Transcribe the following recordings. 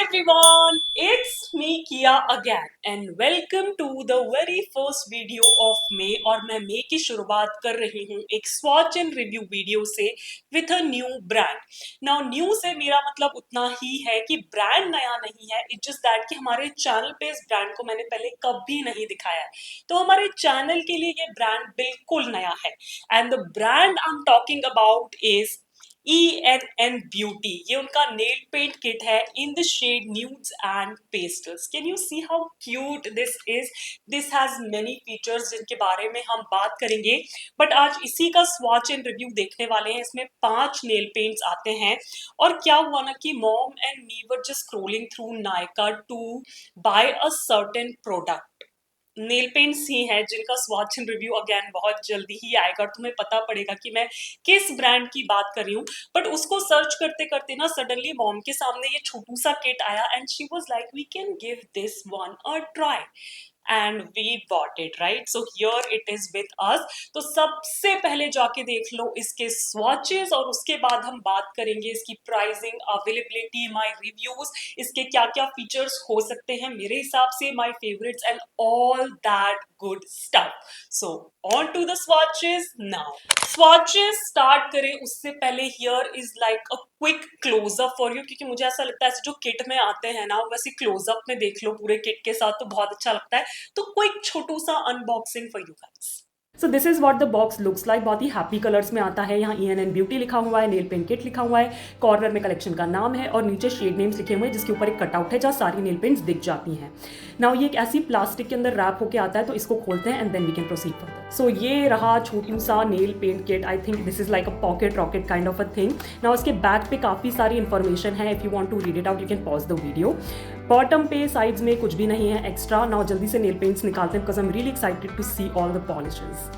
everyone, it's me Kia again and welcome to the very first video of May और मैं May की शुरुआत कर रही हूँ एक स्वॉच एंड रिव्यू वीडियो से with a new brand. Now new से मेरा मतलब उतना ही है कि ब्रांड नया नहीं है, इट्स जस्ट दैट कि हमारे चैनल पे इस ब्रांड को मैंने पहले कभी नहीं दिखाया है, तो हमारे चैनल के लिए ये ब्रांड बिल्कुल नया है। And the brand I am talking about is ENN Beauty। ये उनका नेल पेंट किट है in the shade nudes and pastels. Can you see how cute this is? This has many features जिनके बारे में हम बात करेंगे, बट आज इसी का स्वॉच एंड रिव्यू देखने वाले हैं। इसमें 5 नेल पेंट्स आते हैं और क्या हुआ ना कि mom and me were just scrolling through Nykaa to buy a certain product. Nail paints ही हैं जिनका स्वॉच एंड रिव्यू अगेन बहुत जल्दी ही आएगा और तुम्हें पता पड़ेगा कि मैं किस ब्रांड की बात कर रही हूँ। बट उसको सर्च करते करते ना सडनली मॉम के सामने ये छोटू सा किट आया and she was like we can give this one a try and we bought it, right? So here it is with us. तो सबसे पहले जाके देख लो इसके स्वॉचेस और उसके बाद हम बात करेंगे इसकी प्राइसिंग, अवेलेबिलिटी, माय रिव्यूज, इसके क्या क्या फीचर्स हो सकते हैं मेरे हिसाब से, my favourites and all that good stuff. So on to the swatches now. Swatches start करें उससे पहले here is like a quick closeup for you, क्योंकि मुझे ऐसा लगता है जो किट में आते हैं ना वैसे क्लोजअप में देख लो पूरे किट के साथ तो बहुत अच्छा लगता है। तो क्विक छोटू सा unboxing for you guys. So this is what the box looks like. बहुत ही हैप्पी कलर्स में आता है। यहाँ ENN ब्यूटी लिखा हुआ है, नेल पेंट किट लिखा हुआ है, कॉर्नर में कलेक्शन का नाम है और नीचे शेड नेम्स लिखे हुए हैं जिसके ऊपर एक कटआउट है जहाँ सारी नेल पेंट्स दिख जाती हैं। नाउ ये एक ऐसी प्लास्टिक के अंदर रैप होके आता है, तो इसको खोलते हैं and then we can proceed further. So ये रहा छोटू सा nail paint kit. I think this is like a pocket rocket kind of a thing. Now इसके बैक पे काफ़ी सारी इन्फॉर्मेशन है। If you want to read it out you can pause the video. Bottom पे sides में कुछ भी नहीं है एक्स्ट्रा। नाउ जल्दी से नेल पेंट्स निकालते हैं because I am really excited to see all the polishes.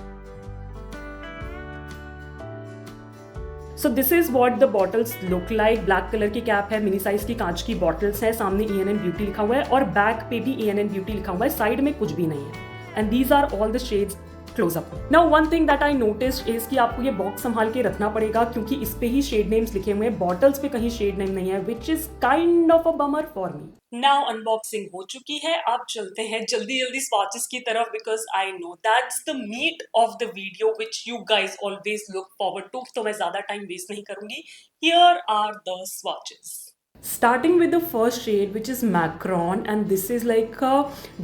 So this is what the bottles look like. Black colour की कैप है, मिनी साइज की कांच की बॉटल्स है, सामने ENN ब्यूटी लिखा हुआ है और बैक पे भी ENN ब्यूटी लिखा हुआ है, साइड में कुछ भी नहीं है। And these are all the shades closeup. Now one thing that I noticed is कि आपको ये बॉक्स संभाल के रखना पड़ेगा क्योंकि इस पे ही शेड नेम्स लिखे हुए हैं, बॉटल्स पे कहीं शेड नेम नहीं है, which is kind of a bummer for me. Now unboxing हो चुकी है, अब चलते हैं जल्दी जल्दी स्वॉचेस की तरफ because I know that's the meat of the video which you guys always look forward to. तो मैं ज्यादा टाइम वेस्ट नहीं करूंगी। Here are the swatches. Starting with the first shade which is Macron and this is like a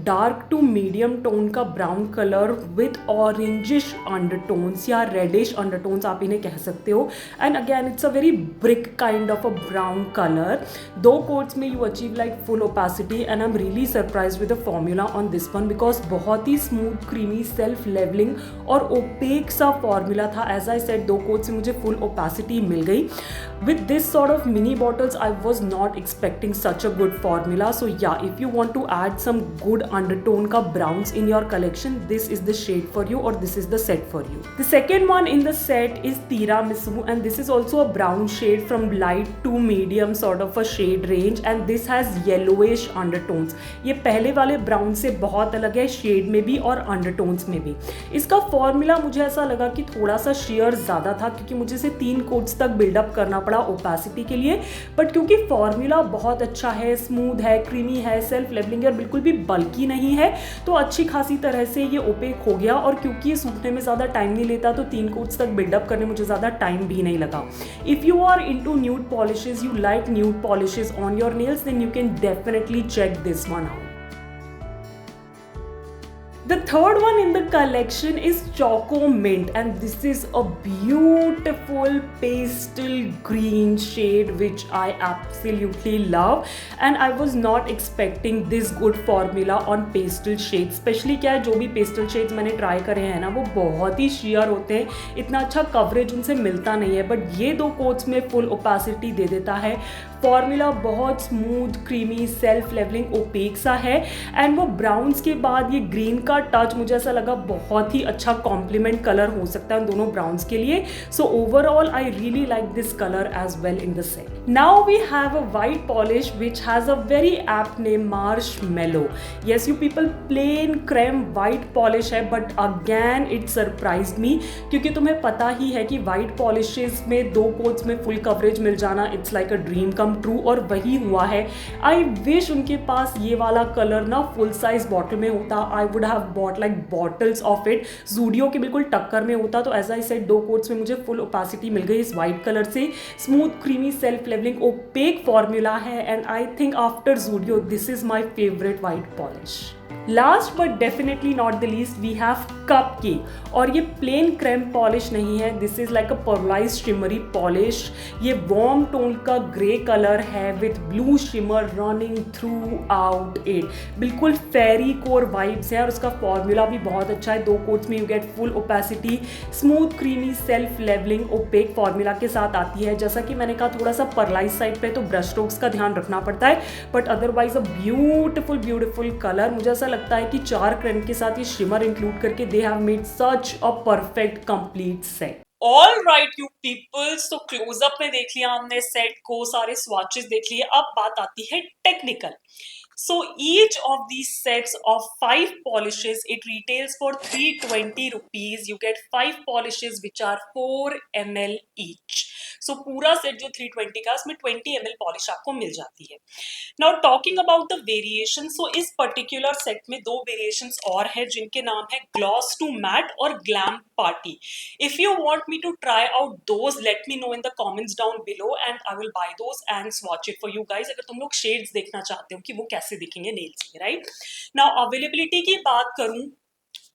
dark to medium tone का brown color with orangish undertones या reddish undertones आप इन्हें कह सकते हो। And again it's a very brick kind of a brown color। दो coats में you achieve like full opacity and I'm really surprised with the formula on this one because बहुत ही smooth creamy self leveling और opaque सा formula था। As I said दो coats में मुझे full opacity मिल गई। With this sort of mini bottles I was not expecting such a good formula, so yeah, if you want to add some good undertone ka browns in your collection, this is the shade for you or this is the set for you. The second one in the set is Tiramisu and this is also a brown shade from light to medium sort of a shade range and this has yellowish undertones। ये पहले वाले brown से बहुत अलग है shade में भी और undertones में भी। इसका formula मुझे ऐसा लगा कि थोड़ा सा sheer ज़्यादा था क्योंकि मुझे इसे 3 coats तक build up करना पड़ा ओपेसिटी के लिए, बट क्योंकि फॉर्मूला बहुत अच्छा है, स्मूथ है, क्रीमी है, सेल्फ लेवलिंग है और बिल्कुल भी बल्की नहीं है, तो अच्छी खासी तरह से ये ओपेक हो गया। और क्योंकि ये सूखने में ज़्यादा टाइम नहीं लेता तो 3 कोट्स तक बिल्डअप करने मुझे ज़्यादा टाइम भी नहीं लगा। If you are into nude polishes, you like nude polishes on your nails, then you can definitely check this one out. The third one in the collection is Choco Mint and this is a beautiful pastel green shade which I absolutely love and I was not expecting this good formula on pastel shades, especially क्या है जो भी pastel shades मैंने try करे हैं ना वो बहुत ही sheer होते हैं, इतना अच्छा कवरेज उनसे मिलता नहीं है, बट ये दो कोट्स में फुल ओपेसिटी दे देता है। फॉर्मूला बहुत smooth creamy self levelling opaque सा है एंड वो ब्राउन्स के बाद ये ग्रीन का टच मुझे ऐसा लगा बहुत ही अच्छा कॉम्प्लीमेंट कलर हो सकता है उन दोनों ब्राउन्स के लिए। So overall I really like this colour as well in the set. Now we have a white polish which has a very apt name marshmallow. Yes you people, plain creme white polish है but again it surprised me क्योंकि तुम्हें पता ही है कि white polishes में 2 coats में full coverage मिल जाना it's like a dream come come true, और वही हुआ है। आई विश उनके पास ये वाला कलर ना फुल साइज बॉटल में होता। I would have bought like bottles of it, Zudio के बिल्कुल टक्कर में होता। तो एज आई सेड, 2 कोट्स में मुझे फुल ओपेसिटी मिल गई इस वाइट कलर से। Smooth creamy self levelling opaque formula है, and I think after Zudio this is my favourite white polish. Last but definitely not the least, we have cupcake, और ये plain creme polish नहीं है, this is like a pearlised shimmery polish. ये warm tone का grey colour है with blue shimmer running throughout it, बिल्कुल fairy core vibes है, और उसका फॉर्मूला भी बहुत अच्छा है। 2 कोट्स में you get full opacity, smooth creamy self levelling opaque formula के साथ आती है। जैसा कि मैंने कहा, थोड़ा सा पर्लाइज साइड पे तो ब्रश स्ट्रोक्स का ध्यान रखना पड़ता है, but otherwise a beautiful beautiful colour. मुझे ऐसा लगता है कि 4 क्रेम के साथ ये शिमर इंक्लूड करके they have made such a perfect complete set. All right you peoples, तो क्लोजअप में देख लिया हमने सेट को, सारे स्वॉचेस देख लिए, अब बात आती है technical. So each of these sets of 5 polishes, it retails for 320 rupees. You get 5 polishes which are 4 ml each. So पूरा सेट जो 320 का, उसमें 20 ml पॉलिश आपको मिल जाती है। Now talking about the variation, so इस particular set में 2 variations और है जिनके नाम है Gloss to Matte और Glam Party. If you want me to try out those, let me know in the comments down below and I will buy those and swatch it for you guys. अगर तुम लोग shades देखना चाहते हो कि वो कैसे दिखेंगे nails में, right? Now availability की बात करूं,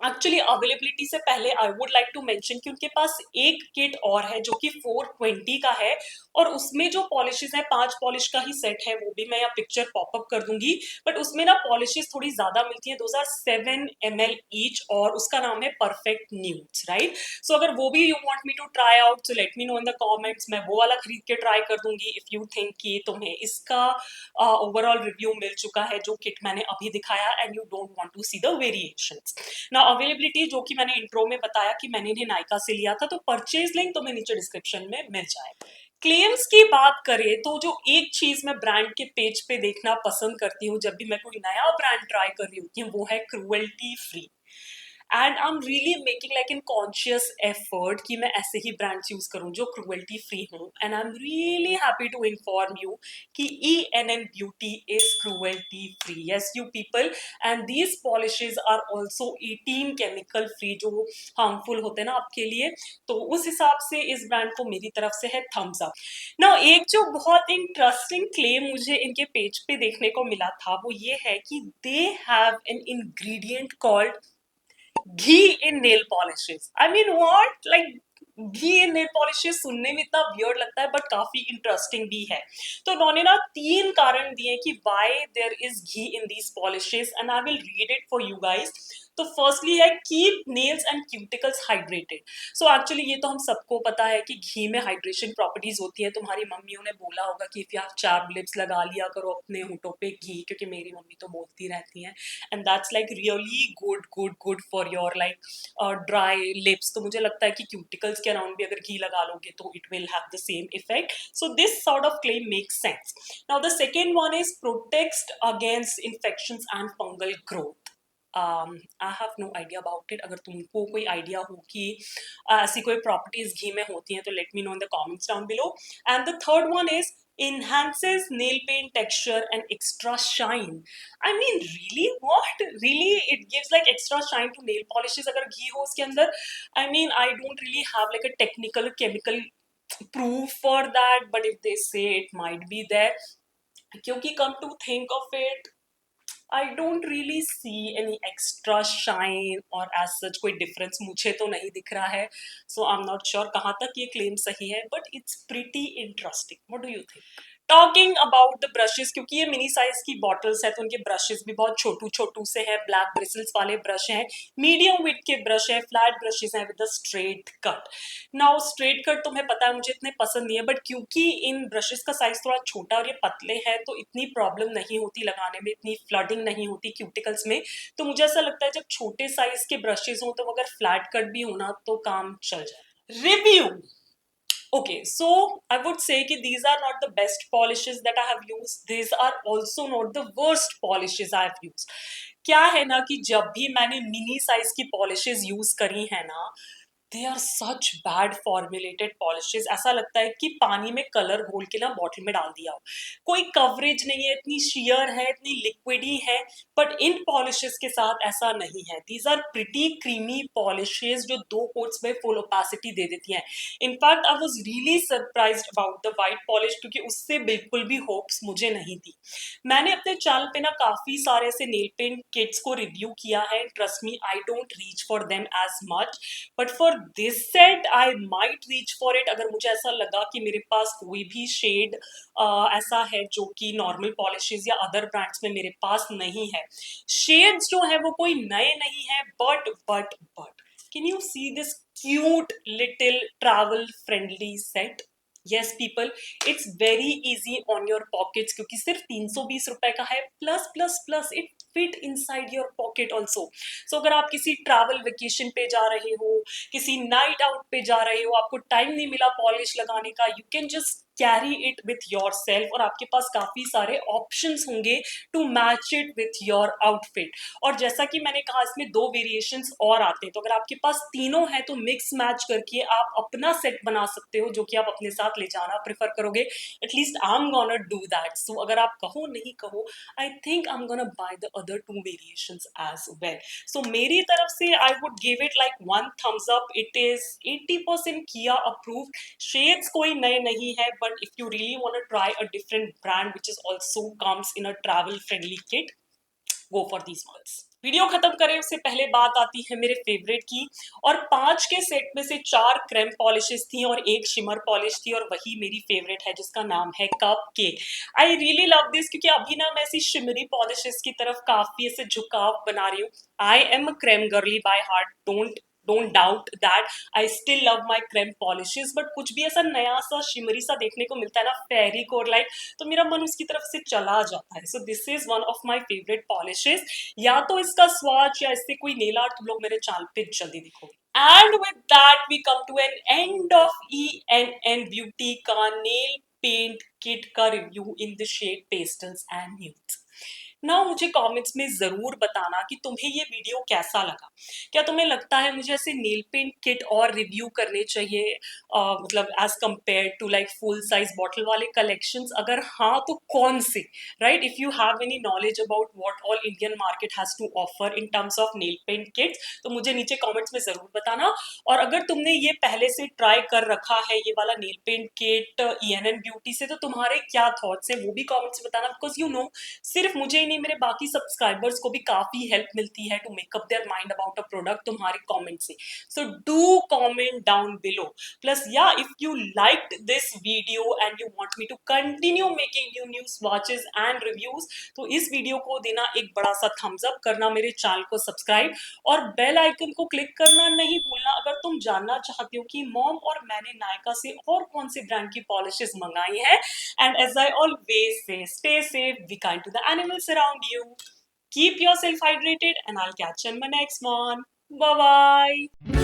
एक्चुअली अवेलेबिलिटी से पहले I would like to mention कि उनके पास एक किट और है जो कि 420 का है, और उसमें जो पॉलिशेस है 5 पॉलिश का ही सेट है, वो भी मैं यहाँ पिक्चर पॉपअप कर दूंगी, बट उसमें ना पॉलिशेस थोड़ी ज्यादा मिलती हैं, 7 ml ईच, और उसका नाम है परफेक्ट न्यूड्स, राइट? सो अगर वो भी you want me to try out, so let me know in the comments, मैं वो वाला खरीद के ट्राई कर दूंगी इफ यू थिंक कि तुम्हें इसका ओवरऑल रिव्यू मिल चुका है जो किट मैंने अभी दिखाया and you don't want to see the variations. ना अवेलेबिलिटी जो कि मैंने इंट्रो में बताया कि मैंने इन्हें नायका से लिया था, तो परचेज लिंक तुम्हें नीचे डिस्क्रिप्शन में मिल जाएगा। क्लेम्स की बात करें तो जो एक चीज मैं ब्रांड के पेज पे देखना पसंद करती हूँ जब भी मैं कोई नया ब्रांड ट्राई कर रही होती हूँ, वो है cruelty free. And I am really making like in conscious effort कि मैं ऐसे ही ब्रांड्स यूज करूं जो क्रुएल्टी फ्री हो, and I am really happy to inform you कि ENN beauty is cruelty free, yes you people, and these polishes are also 18 chemical free जो harmful होते हैं ना आपके लिए, तो उस हिसाब से इस ब्रांड को मेरी तरफ से है थम्स अप। ना एक जो बहुत इंटरेस्टिंग क्लेम मुझे इनके पेज पे देखने को मिला था वो ये है कि they have an ingredient called ghee in nail polishes. I mean what, like ghee in nail polishes सुनने में इतना वियर्ड लगता है बट काफी इंटरेस्टिंग भी है। तो उन्होंने ना 3 कारण दिए कि why there is ghee in these polishes, and I will read it for you guys. तो फर्स्टली है keep nails and cuticles hydrated. So actually ये तो हम सबको पता है कि घी में हाइड्रेशन प्रॉपर्टीज होती है। तुम्हारी मम्मियों ने बोला होगा कि if you have chapped lips लगा लिया करो अपने होठों पे घी, क्योंकि मेरी मम्मी तो बोलती रहती हैं, and that's like really good good good for your like dry lips. तो मुझे लगता है कि क्यूटिकल्स के अराउंड भी अगर घी लगा लोगे तो it will have the same effect. So this sort of claim makes sense. Now the second one is protect against infections and fungal growth. I have no idea about it, अगर तुमको कोई idea हो कि ऐसी कोई properties घी में होती हैं तो late me know in the comments down below. And the third one is enhances nail paint texture and extra shine. I mean, really? What? Really? It gives like extra shine to nail polishes अगर घी हो उसके अंदर? I mean, I don't really have like a technical chemical proof for that, but if they say it might be there, क्योंकि come to think of it, I don't really see any extra shine और as such कोई difference मुझे तो नहीं दिख रहा है, so I'm not sure कहाँ तक ये claim सही है, but it's pretty interesting. What do you think? Talking about the brushes, क्योंकि ये मिनी साइज की बॉटल्स है तो उनके ब्रशेस भी बहुत छोटू छोटू से है, ब्लैक ब्रिसल्स वाले ब्रश हैं, मीडियम विथ के ब्रश है, फ्लैट ब्रशेस हैं with the straight cut. Now straight cut तुम्हें पता है मुझे इतने पसंद नहीं है, बट क्योंकि इन ब्रशेस का साइज थोड़ा छोटा और ये पतले हैं तो इतनी प्रॉब्लम नहीं होती लगाने में, इतनी फ्लडिंग नहीं होती क्यूटिकल्स में। तो मुझे ऐसा लगता है जब छोटे साइज के ब्रशेस हो तो अगर फ्लैट कट भी होना तो काम चल जाए। Review, okay, so I would say कि these are not the best polishes that I have used, these are also not the worst polishes I have used। क्या है ना कि जब भी मैंने मिनी साइज की पॉलिशेस यूज करी है ना, they are such bad formulated polishes. ऐसा लगता है कि पानी में कलर घोल के ना बॉटल में डाल दिया हो। कोई कवरेज नहीं है, इतनी sheer है, इतनी लिक्विडी है, बट इन पॉलिशेस के साथ ऐसा नहीं है। These are pretty creamy polishes जो 2 कोट्स में फुल ओपेसिटी दे देती हैं। In fact I was really surprised about the white polish, क्योंकि उससे बिल्कुल भी होप्स मुझे नहीं थी। मैंने अपने चैनल पे ना काफी सारे ऐसे नेल पेंट किट्स को रिव्यू किया है। Trust me, I don't reach for them as much, but for this set I might reach for it, अगर मुझे ऐसा लगा कि मेरे पास कोई भी शेड ऐसा है जो कि नॉर्मल पॉलिशेस या अदर ब्रांड्स में मेरे पास नहीं है। शेड्स जो है वो कोई नए नहीं है, but can you see this cute little travel friendly set? Yes people, it's very easy on your pockets, क्योंकि सिर्फ 320 रुपए का है, plus plus plus it fit inside your pocket also. So अगर आप किसी ट्रैवल वेकेशन पे जा रहे हो, किसी नाइट आउट पे जा रहे हो, आपको टाइम नहीं मिला पॉलिश लगाने का, you can just carry it with your self, और आपके पास काफी सारे ऑप्शंस होंगे to match it with your outfit. और जैसा कि मैंने कहा, इसमें 2 वेरिएशंस और आते हैं, तो अगर आपके पास तीनों है तो मिक्स मैच करके आप अपना सेट बना सकते हो, जो कि आप अपने साथ ले जाना प्रेफर करोगे। At least I am gonna do that. So अगर आप कहो नहीं कहो, I think I am gonna buy the other 2 variations as well. So मेरी तरफ से I would give it like 1 thumbs up. It is 80% किया अप्रूव्ड। शेड्स कोई नए नहीं है, but if you really want to try a different brand which is also comes in a travel friendly kit, go for these models. Video खत्म करें उससे पहले बात आती है मेरे फेवरेट की। और 5 के सेट में से 4 क्रेम पॉलिशेस थी और 1 शिमर पॉलिश थी, और वही मेरी फेवरेट है जिसका नाम है cup cake. I really love this, क्योंकि अभी ना मैं ऐसी शिमरी पॉलिशेस की तरफ काफी ऐसे झुकाव बना रही हूँ। I am a creme girly by heart, don't doubt that. I still love my creme polishes, but कुछ भी ऐसा नया सा शिमरी सा देखने को मिलता है ना, फेरी कोर लाइक, तो मेरा मन उसकी तरफ से चला जाता है। सो this is one of my favourite polishes. या तो इसका स्वाच या इससे कोई नेल आर्ट तुम लोग मेरे चैनल पे जल्दी दिखोगे। And with that, we come to an end of ENN Beauty का nail paint kit का review in the shade pastels and nudes. ना मुझे कमेंट्स में जरूर बताना कि तुम्हें ये वीडियो कैसा लगा। क्या तुम्हें लगता है मुझे ऐसे नेल पेंट किट और रिव्यू करने चाहिए, मतलब as compare to like full size bottle वाले कलेक्शंस? अगर हाँ तो कौन से? Right, if you have any knowledge about what all Indian market has to offer in terms of nail paint kits, तो मुझे नीचे कमेंट्स में जरूर बताना। और अगर तुमने ये पहले से ट्राई कर रखा है ये वाला nail paint kit ENN beauty से, तो तुम्हारे क्या थॉट्स है वो भी कमेंट्स में बताना, बिकॉज यू नो, सिर्फ मुझे ही नहीं, मेरे बाकी सब्सक्राइबर्स को भी काफी हेल्प मिलती है to make up their mind about a product तुम्हारे कमेंट से। So do comment down below. Plus या if you liked this video and you want me to continue making new swatches and reviews, तो इस video को देना एक बड़ा सा थम्स अप, करना मेरे चैनल को सब्सक्राइब और बेल आइकन को क्लिक करना नहीं भूलना अगर तुम जानना चाहते हो कि मॉम और मैंने नायका से और कौन से ब्रांड की पॉलिशेस मंगाई हैं। And as I always say, stay safe, be kind to the animals around you. Keep yourself hydrated, and I'll catch you in my next one. Bye bye.